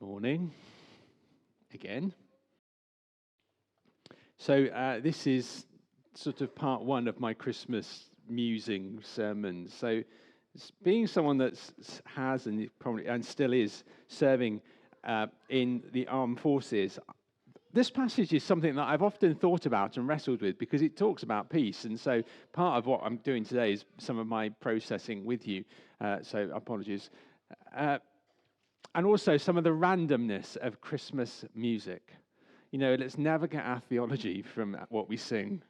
Morning, again. So this is sort of part one of my Christmas musing sermons. So being someone that has and probably and still is serving in the armed forces, this passage is something that I've often thought about and wrestled with because it talks about peace. And so part of what I'm doing today is some of my processing with you. So apologies. And also some of the randomness of Christmas music. You know, let's never get our theology from what we sing,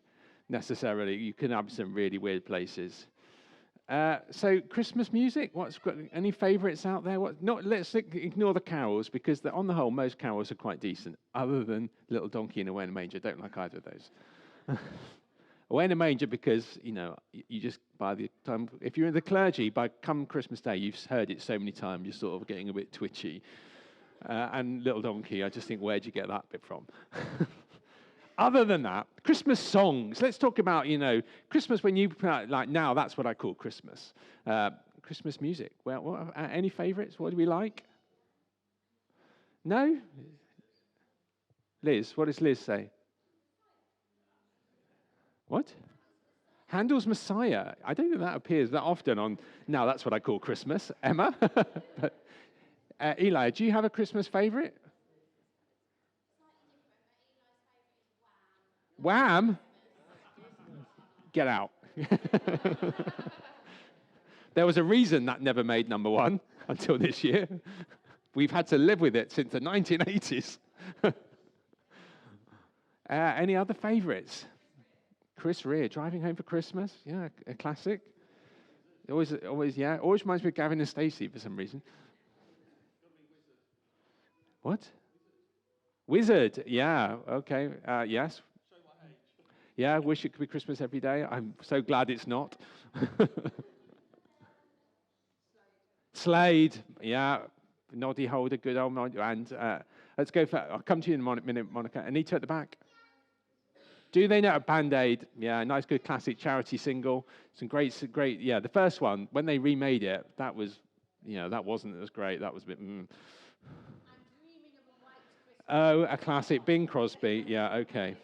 necessarily. You can have some really weird places. So Christmas music, any favourites out there? Let's ignore the carols, because on the whole, most carols are quite decent, other than Little Donkey in a Way in a Manger. Don't like either of those. Away in a Manger, because, you know, you just, by the time, if you're in the clergy, by come Christmas Day, you've heard it so many times, you're sort of getting a bit twitchy. And Little Donkey, I just think, where'd you get that bit from? Other than that, Christmas songs. Let's talk about, you know, Christmas when you, like now, that's what I call Christmas. Christmas music. Well, any favourites? What do we like? No? Liz, what does Liz say? What? Handel's Messiah. I don't think that appears that often on, now that's what I call Christmas. Emma? Eli, do you have a Christmas favourite? Wham! Get out. There was a reason that never made number one until this year. We've had to live with it since the 1980s. Any other favourites? Chris Rea, Driving Home for Christmas. Yeah, a classic. Always, yeah. Always reminds me of Gavin and Stacey for some reason. What? Wizard. Yeah. Okay. Yes. Yeah. Wish it could be Christmas every day. I'm so glad it's not. Slade. Yeah. Noddy Holder. Good old Noddy. And let's go for. I'll come to you in a minute, Monica. Anita at the back. Do they know a Band-Aid? Yeah, nice, good classic charity single. Some great. Yeah, the first one when they remade it, that was, you know, that wasn't as great. That was a bit. Oh, a classic, Bing Crosby. Yeah, okay.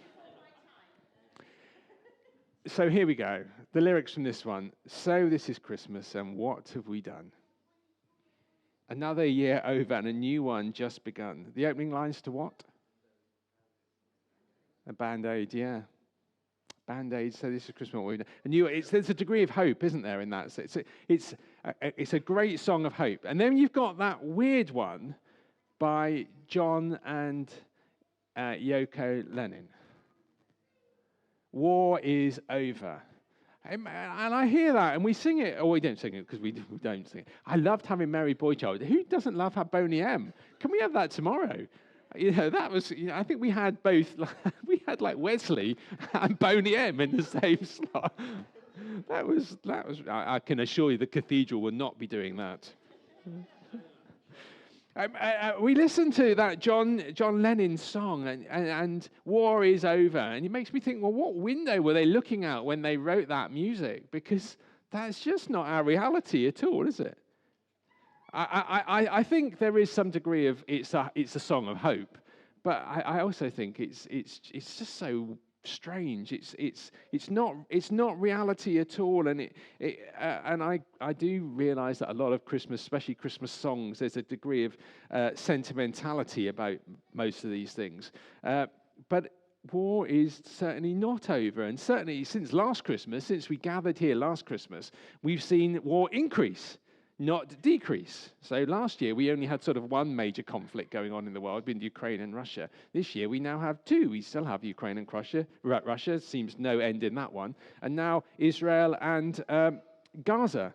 So here we go. The lyrics from this one. So this is Christmas, and what have we done? Another year over, and a new one just begun. The opening lines to what? A Band-Aid, yeah. Band-Aid, so this is Christmas. What we've done. And there's a degree of hope, isn't there, in that? So it's a great song of hope. And then you've got that weird one by John and Yoko Lennon. War is over. And I hear that, and we sing it. Oh, we don't sing it because we don't sing it. I loved having Mary Boy Child. Who doesn't love Boney M? Can we have that tomorrow? You know, that was, you know, I think we had both, we had like Wesley and Boney M in the same slot. That was. I can assure you the cathedral will not be doing that. We listened to that John Lennon song, and War is Over, and it makes me think, well, what window were they looking out when they wrote that music? Because that's just not our reality at all, is it? I think there is some degree of it's a song of hope, but I also think it's just so strange. It's not reality at all, and and I do realise that a lot of Christmas, especially Christmas songs, there's a degree of sentimentality about most of these things, but war is certainly not over, and certainly since last Christmas, since we gathered here last Christmas, we've seen war increase, not decrease. So last year, we only had sort of one major conflict going on in the world, being Ukraine and Russia. This year, we now have two. We still have Ukraine and Russia. Russia seems no end in that one. And now Israel and Gaza.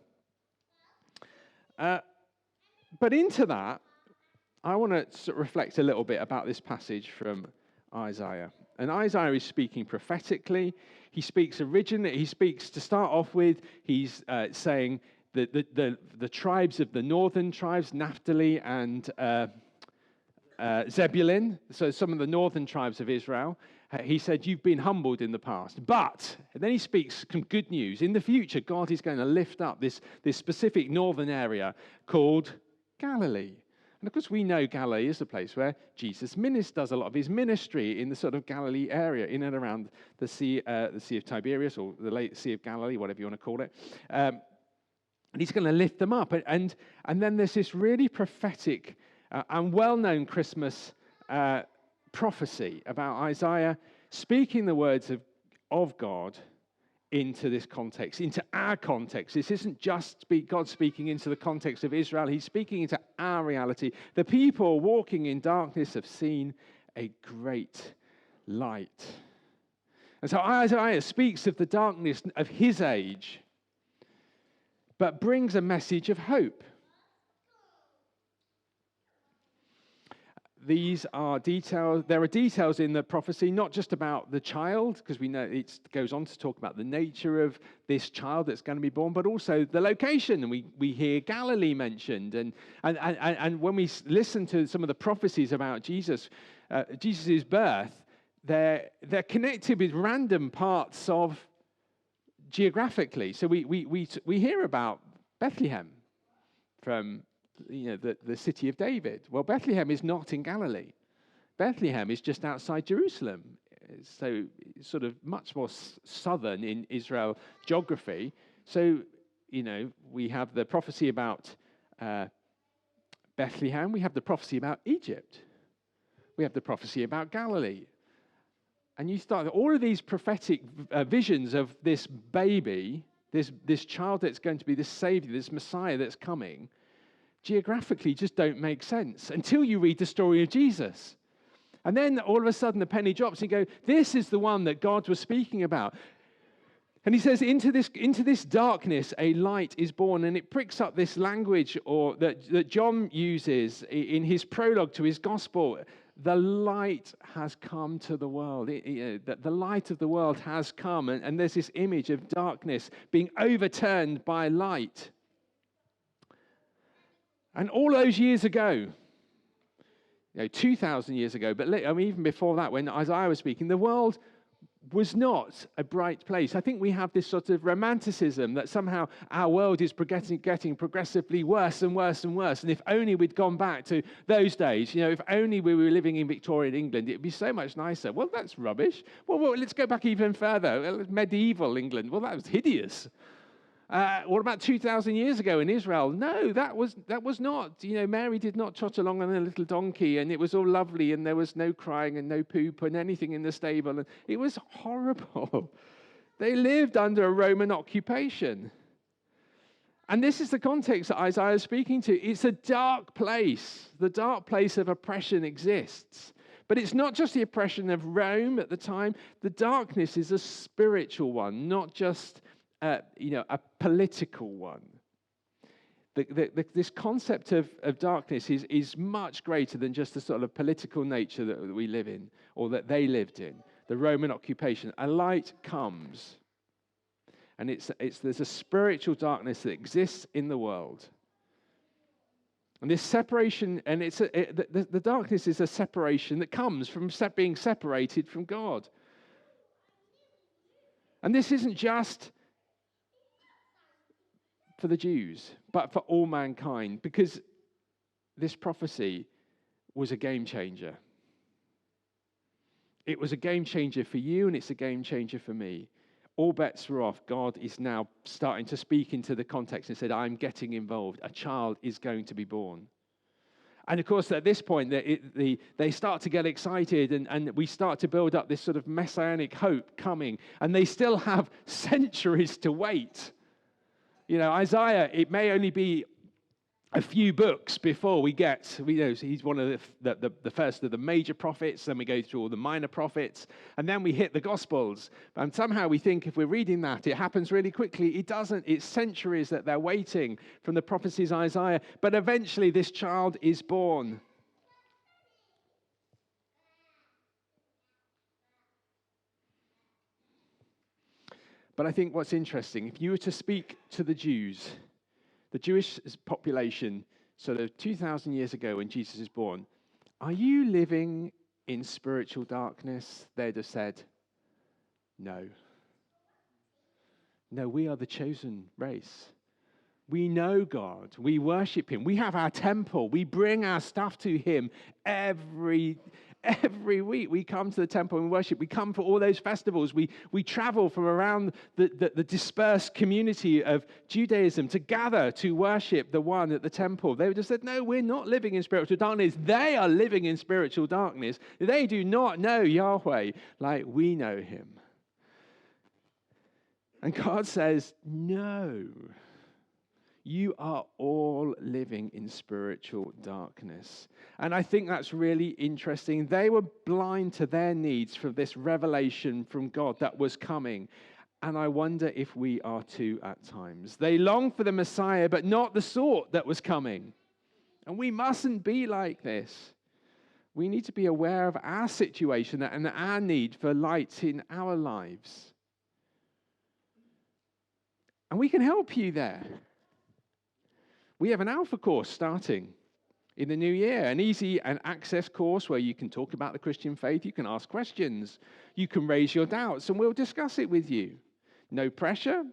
But into that, I want to reflect a little bit about this passage from Isaiah. And Isaiah is speaking prophetically. He speaks to start off with, he's saying, the tribes of the northern tribes, Naphtali and Zebulun, so some of the northern tribes of Israel, he said, you've been humbled in the past. But, and then he speaks some good news. In the future, God is going to lift up this specific northern area called Galilee. And of course, we know Galilee is the place where Jesus does a lot of his ministry in the sort of Galilee area, in and around the Sea of Tiberias, or the Lake Sea of Galilee, whatever you want to call it. And he's going to lift them up. And then there's this really prophetic and well-known Christmas prophecy about Isaiah speaking the words of God into this context, into our context. This isn't just God speaking into the context of Israel. He's speaking into our reality. The people walking in darkness have seen a great light. And so Isaiah speaks of the darkness of his age, but brings a message of hope. These are details. There are details in the prophecy, not just about the child, because we know it goes on to talk about the nature of this child that's going to be born, but also the location. And we hear Galilee mentioned. And when we listen to some of the prophecies about Jesus' birth, they're connected with random parts of geographically. So we hear about Bethlehem from the city of David. Well, Bethlehem is not in Galilee. Bethlehem is just outside Jerusalem. So it's sort of much more southern in Israel geography. So, we have the prophecy about Bethlehem. We have the prophecy about Egypt. We have the prophecy about Galilee. And you start all of these prophetic visions of this baby, this child that's going to be this Savior, this Messiah that's coming, geographically just don't make sense until you read the story of Jesus. And then all of a sudden the penny drops and you go, this is the one that God was speaking about. And he says, into this darkness, a light is born. And it pricks up this language that John uses in his prologue to his gospel. The light has come to the world. The light of the world has come. And there's this image of darkness being overturned by light. And all those years ago, 2,000 years ago, but even before that, when Isaiah was speaking, the world was not a bright place. I think we have this sort of romanticism that somehow our world is getting progressively worse and worse and worse. And if only we'd gone back to those days, if only we were living in Victorian England, it'd be so much nicer. Well, that's rubbish. Well, let's go back even further. Medieval England. Well, that was hideous. What about 2,000 years ago in Israel? No, that was not. Mary did not trot along on a little donkey, and it was all lovely, and there was no crying and no poop and anything in the stable, and it was horrible. They lived under a Roman occupation. And this is the context that Isaiah is speaking to. It's a dark place. The dark place of oppression exists. But it's not just the oppression of Rome at the time. The darkness is a spiritual one, not just a political one. This concept of darkness is much greater than just the sort of political nature that we live in, or that they lived in, the Roman occupation. A light comes, and there's a spiritual darkness that exists in the world. And this separation, and the darkness is a separation that comes from being separated from God. And this isn't just for the Jews, but for all mankind, because this prophecy was a game changer. It was a game changer for you, and it's a game changer for me. All bets were off. God is now starting to speak into the context and said, I'm getting involved. A child is going to be born. And of course, at this point, they start to get excited, and we start to build up this sort of messianic hope coming. And they still have centuries to wait. Isaiah, it may only be a few books before he's one of the first of the major prophets, then we go through all the minor prophets, and then we hit the Gospels. And somehow we think if we're reading that, it happens really quickly. It doesn't. It's centuries that they're waiting from the prophecies of Isaiah. But eventually this child is born. But I think what's interesting, if you were to speak to the Jews, the Jewish population, sort of 2,000 years ago when Jesus is born, are you living in spiritual darkness? They'd have said, no. No, we are the chosen race. We know God. We worship him. We have our temple. We bring our stuff to him every week. We come to the temple and worship. We come for all those festivals. We travel from around the dispersed community of Judaism to gather to worship the one at the temple. They just said, no, we're not living in spiritual darkness. They are living in spiritual darkness. They do not know Yahweh like we know him. And God says, no. You are all living in spiritual darkness. And I think that's really interesting. They were blind to their needs for this revelation from God that was coming. And I wonder if we are too at times. They long for the Messiah, but not the sort that was coming. And we mustn't be like this. We need to be aware of our situation and our need for light in our lives. And we can help you there. We have an Alpha course starting in the new year, an easy and access course where you can talk about the Christian faith, you can ask questions, you can raise your doubts, and we'll discuss it with you. No pressure,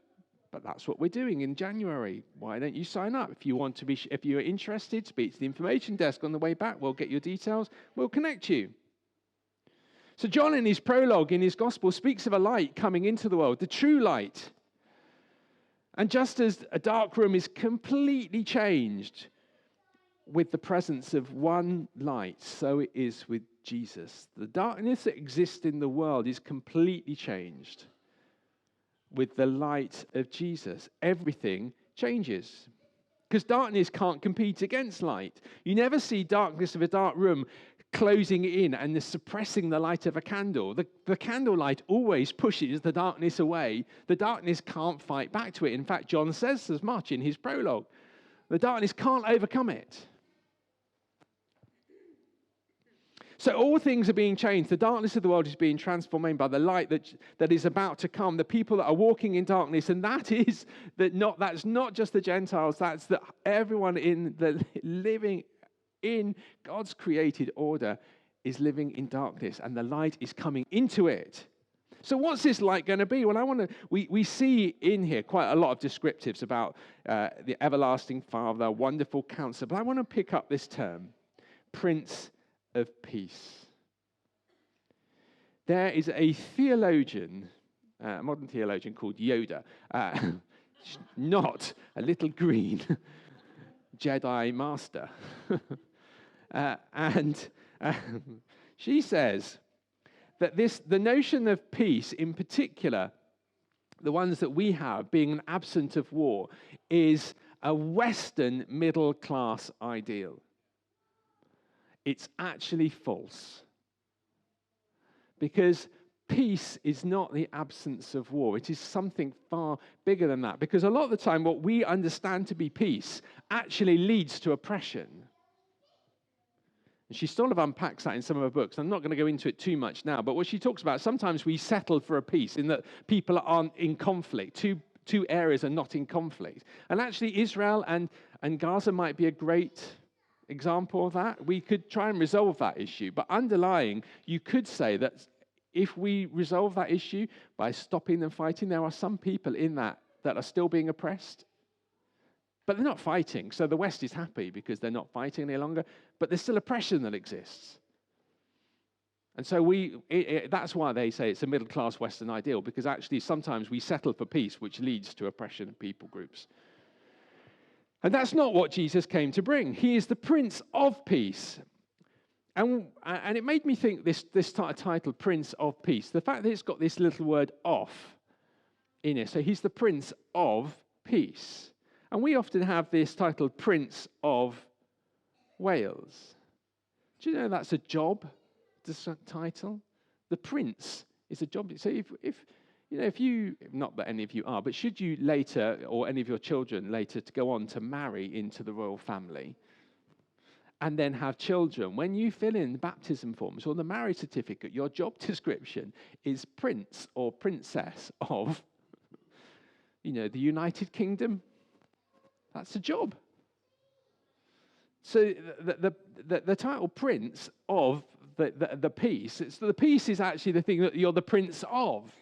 but that's what we're doing in January. Why don't you sign up? If you're interested, speak to the information desk on the way back. We'll get your details. We'll connect you. So John, in his prologue, in his gospel, speaks of a light coming into the world, the true light. And just as a dark room is completely changed with the presence of one light, so it is with Jesus. The darkness that exists in the world is completely changed with the light of Jesus. Everything changes. Because darkness can't compete against light. You never see darkness of a dark room closing in and suppressing the light of a candle. The candlelight always pushes the darkness away. The darkness can't fight back to it. In fact, John says as much in his prologue. The darkness can't overcome it. So all things are being changed. The darkness of the world is being transformed by the light that is about to come. The people that are walking in darkness, and that's not just the Gentiles. That's everyone in the living in God's created order is living in darkness, and the light is coming into it. So what's this light going to be? Well, we see in here quite a lot of descriptives about the everlasting Father, wonderful counselor, but I want to pick up this term, Prince of Peace. There is a theologian, a modern theologian called Yoda, not a little green Jedi master. And she says that the notion of peace, in particular, the ones that we have, being an absence of war, is a Western middle class ideal. It's actually false. Because peace is not the absence of war. It is something far bigger than that. Because a lot of the time, what we understand to be peace actually leads to oppression. And she sort of unpacks that in some of her books. I'm not going to go into it too much now, but what she talks about, sometimes we settle for a peace in that people aren't in conflict. Two areas are not in conflict. And actually, Israel and Gaza might be a great example of that. We could try and resolve that issue. But underlying, you could say that if we resolve that issue by stopping them fighting, there are some people in that are still being oppressed. But they're not fighting, so the West is happy because they're not fighting any longer, but there's still oppression that exists. And so that's why they say it's a middle-class Western ideal, because actually sometimes we settle for peace, which leads to oppression of people groups. And that's not what Jesus came to bring. He is the Prince of Peace. And it made me think this title, Prince of Peace, the fact that it's got this little word "of" in it. So he's the Prince of Peace. And we often have this title, Prince of Wales. Do you know that's a job, this title? The Prince is a job. So if you, not that any of you are, but should you later, or any of your children later, to go on to marry into the royal family, and then have children, when you fill in the baptism forms or the marriage certificate, your job description is Prince or Princess of, the United Kingdom. That's a job. So the title Prince of the Peace, the peace is actually the thing that you're the Prince of.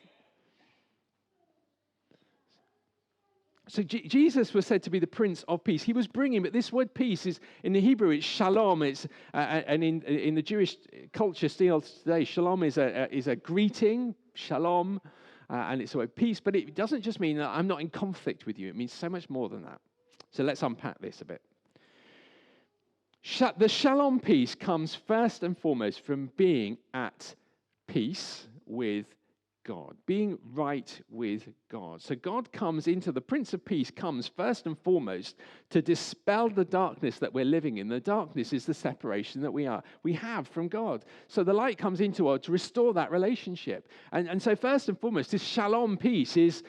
So Jesus was said to be the Prince of Peace. He was bringing, but this word peace is, in the Hebrew, it's shalom. It's and in the Jewish culture still today, shalom is a greeting, shalom, and it's a word peace. But it doesn't just mean that I'm not in conflict with you. It means so much more than that. So let's unpack this a bit. The shalom peace comes first and foremost from being at peace with God, being right with God. So God comes into, the Prince of Peace comes first and foremost to dispel the darkness that we're living in. The darkness is the separation that we have from God. So the light comes into us to restore that relationship. And so first and foremost, this shalom peace is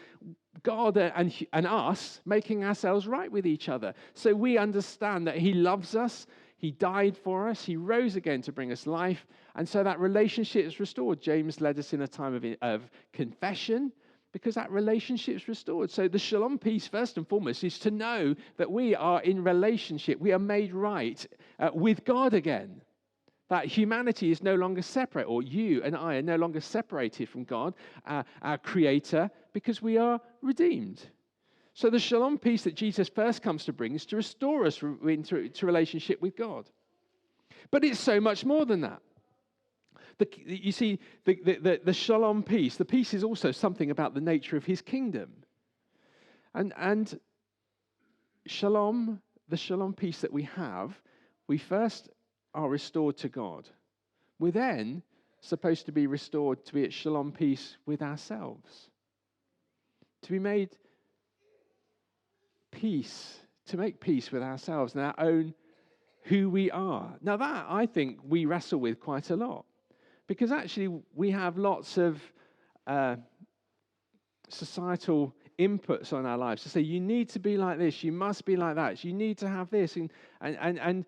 God and us making ourselves right with each other. So we understand that he loves us, he died for us, he rose again to bring us life, and so that relationship is restored. James led us in a time of confession because that relationship is restored. So the shalom peace, first and foremost, is to know that we are in relationship. We are made right with God again. That humanity is no longer separate, or you and I are no longer separated from God, our Creator, because we are redeemed. So the shalom peace that Jesus first comes to bring is to restore us into relationship with God. But it's so much more than that. You see, the shalom peace, the peace is also something about the nature of his kingdom. And shalom, the shalom peace that we have, we first are restored to God. We're then supposed to be restored to be at shalom peace with ourselves. To be made peace, to make peace with ourselves and our own who we are. Now that, I think, we wrestle with quite a lot. Because actually we have lots of societal inputs on our lives to say, you need to be like this, you must be like that, you need to have this. And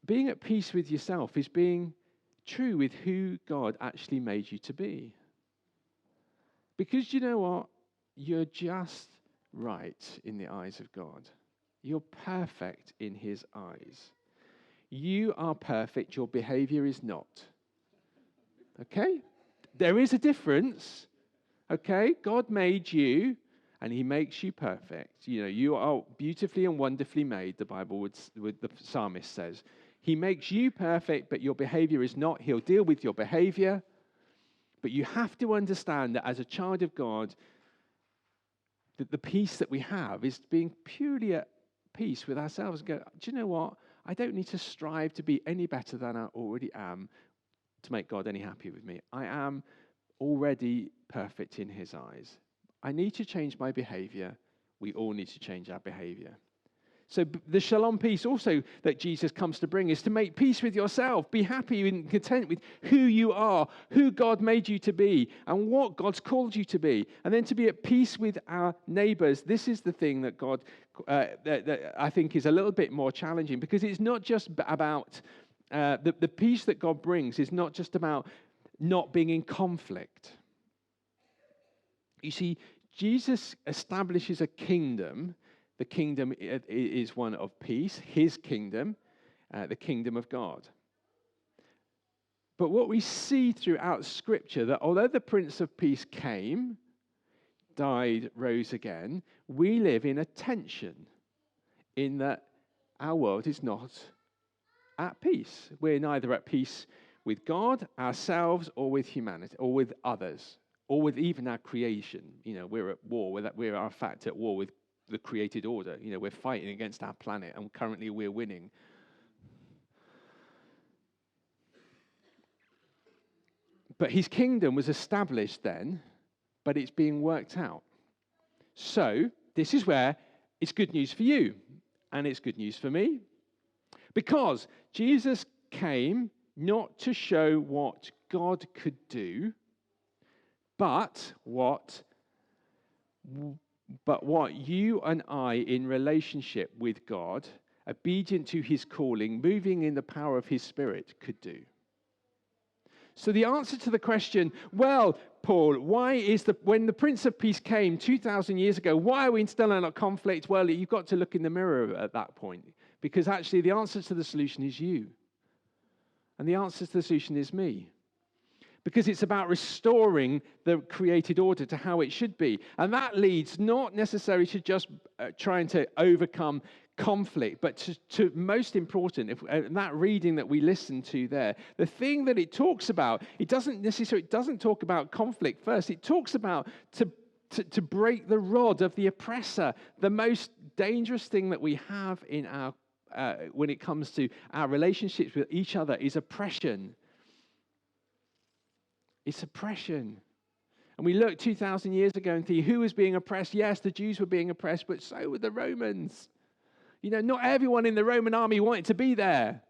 being at peace with yourself is being true with who God actually made you to be. Because you know what? You're just right in the eyes of God. You're perfect in his eyes. You are perfect, your behavior is not. Okay? There is a difference. Okay? God made you, and he makes you perfect. You know, you are beautifully and wonderfully made, the Bible would the psalmist says. He makes you perfect, but your behavior is not. He'll deal with your behavior. But you have to understand that as a child of God, that the peace that we have is being purely at peace with ourselves. And go, do you know what? I don't need to strive to be any better than I already am to make God any happy with me. I am already perfect in his eyes. I need to change my behavior. We all need to change our behavior. So the shalom peace also that Jesus comes to bring is to make peace with yourself. Be happy and content with who you are, who God made you to be, and what God's called you to be. And then to be at peace with our neighbors. This is the thing that God, that I think is a little bit more challenging, because it's not just about, the peace that God brings is not just about not being in conflict. You see, Jesus establishes a kingdom. The kingdom is one of peace, his kingdom, the kingdom of God. But what we see throughout Scripture, that although the Prince of Peace came, died, rose again, we live in a tension in that our world is not at peace. We're neither at peace with God, ourselves, or with humanity, or with others, or with even our creation. You know, we're at war. We're in fact at war with the created order. You know, we're fighting against our planet, and currently we're winning. But his kingdom was established then, but it's being worked out. So this is where it's good news for you, and it's good news for me, because Jesus came not to show what God could do, but what you and I, in relationship with God, obedient to his calling, moving in the power of his Spirit, could do. So the answer to the question, well, Paul, when the Prince of Peace came 2,000 years ago, why are we still in a conflict? Well, you've got to look in the mirror at that point, because actually the answer to the solution is you. And the answer to the solution is me. because it's about restoring the created order to how it should be. And that leads not necessarily to just trying to overcome conflict, but to most important, that reading that we listened to there, the thing that it talks about, it doesn't talk about conflict first. It talks about to break the rod of the oppressor. The most dangerous thing that we have in our when it comes to our relationships with each other is oppression. It's oppression. And we look 2,000 years ago and see who was being oppressed. Yes, the Jews were being oppressed, but so were the Romans. You know, not everyone in the Roman army wanted to be there,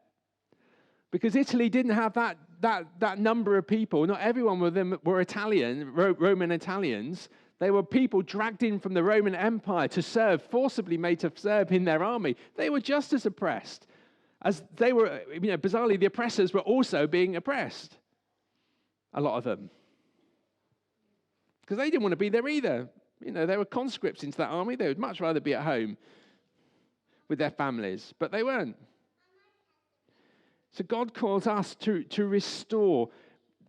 because Italy didn't have that number of people. Not everyone of them were Italian, Roman Italians. They were people dragged in from the Roman Empire to serve, forcibly made to serve in their army. They were just as oppressed as they were. You know, bizarrely, the oppressors were also being oppressed. A lot of them, because they didn't want to be there either. You know, they were conscripts into that army. They would much rather be at home with their families, but they weren't. So God calls us to restore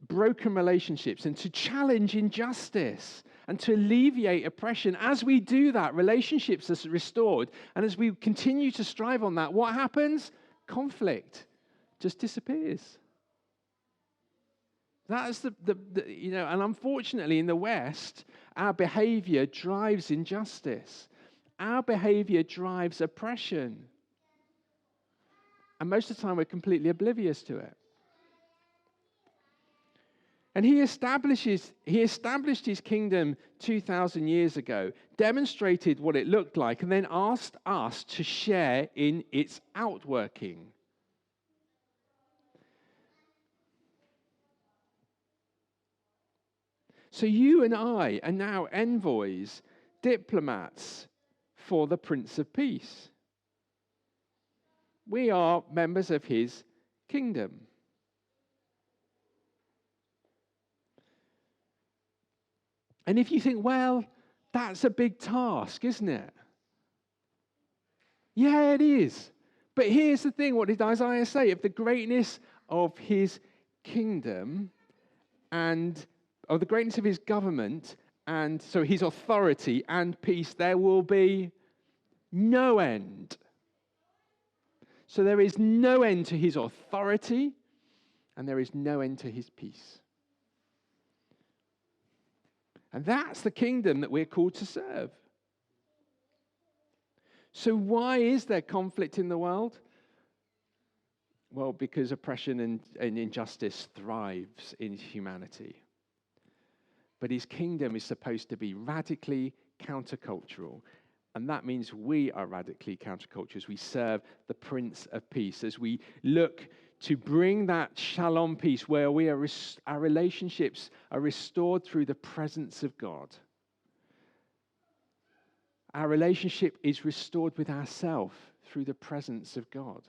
broken relationships and to challenge injustice and to alleviate oppression. As we do that, relationships are restored. And as we continue to strive on that, what happens? Conflict just disappears. That's you know, and unfortunately in the West, our behavior drives injustice. Our behavior drives oppression. And most of the time we're completely oblivious to it. And he established his kingdom 2,000 years ago, demonstrated what it looked like, and then asked us to share in its outworking. So you and I are now envoys, diplomats for the Prince of Peace. We are members of his kingdom. And if you think, well, that's a big task, isn't it? Yeah, it is. But here's the thing, what did Isaiah say? Of the greatness of his kingdom and of the greatness of his government, and so his authority and peace, there will be no end. So there is no end to his authority, and there is no end to his peace. And that's the kingdom that we're called to serve. So why is there conflict in the world? Well, because oppression and injustice thrives in humanity. But his kingdom is supposed to be radically countercultural. And that means we are radically countercultural as we serve the Prince of Peace, as we look to bring that shalom peace where our relationships are restored through the presence of God. Our relationship is restored with ourselves through the presence of God.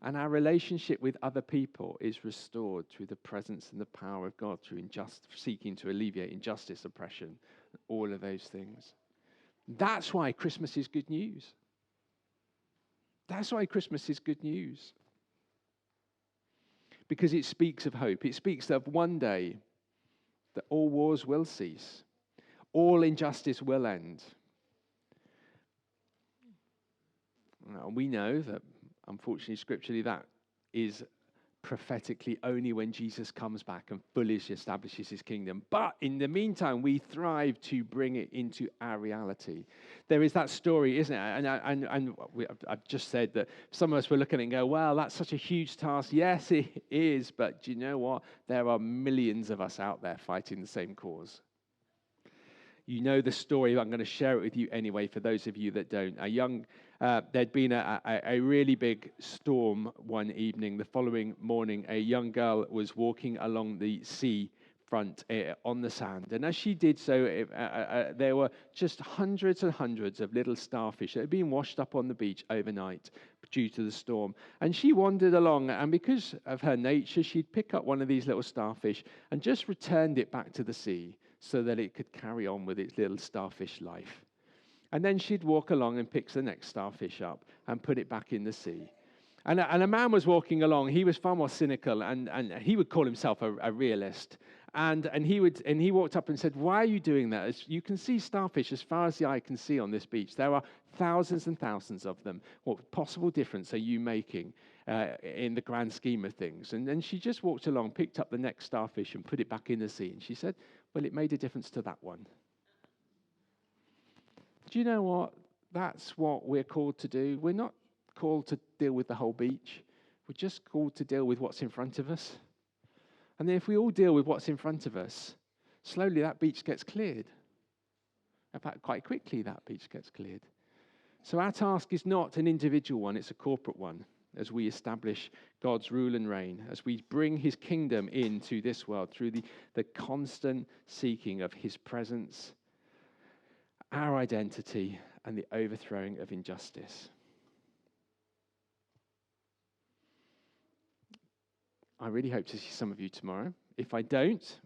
And our relationship with other people is restored through the presence and the power of God, through seeking to alleviate injustice, oppression, all of those things. That's why Christmas is good news. That's why Christmas is good news. Because it speaks of hope. It speaks of one day that all wars will cease. All injustice will end. And we know that, unfortunately, scripturally, that is prophetically only when Jesus comes back and fully establishes his kingdom. But in the meantime, we thrive to bring it into our reality. There is that story, isn't it? And I've just said that some of us were looking at it and go, well, that's such a huge task. Yes, it is. But do you know what? There are millions of us out there fighting the same cause. You know the story. I'm going to share it with you anyway, for those of you that don't. There'd been a really big storm one evening. The following morning, a young girl was walking along the sea front on the sand. And as she did so, there were just hundreds and hundreds of little starfish that had been washed up on the beach overnight due to the storm. And she wandered along, and because of her nature, she'd pick up one of these little starfish and just returned it back to the sea so that it could carry on with its little starfish life. And then she'd walk along and pick the next starfish up and put it back in the sea. And a man was walking along. He was far more cynical, and he would call himself a realist. And he walked up and said, "Why are you doing that? As you can see starfish as far as the eye can see on this beach. There are thousands and thousands of them. What possible difference are you making in the grand scheme of things?" And then she just walked along, picked up the next starfish and put it back in the sea. And she said, "Well, it made a difference to that one." Do you know what? That's what we're called to do. We're not called to deal with the whole beach. We're just called to deal with what's in front of us. And then if we all deal with what's in front of us, slowly that beach gets cleared. In fact, quite quickly that beach gets cleared. So our task is not an individual one, it's a corporate one, as we establish God's rule and reign, as we bring his kingdom into this world through the constant seeking of his presence, our identity, and the overthrowing of injustice. I really hope to see some of you tomorrow. If I don't,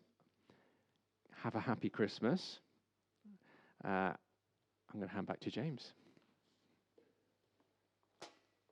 have a happy Christmas. I'm going to hand back to James.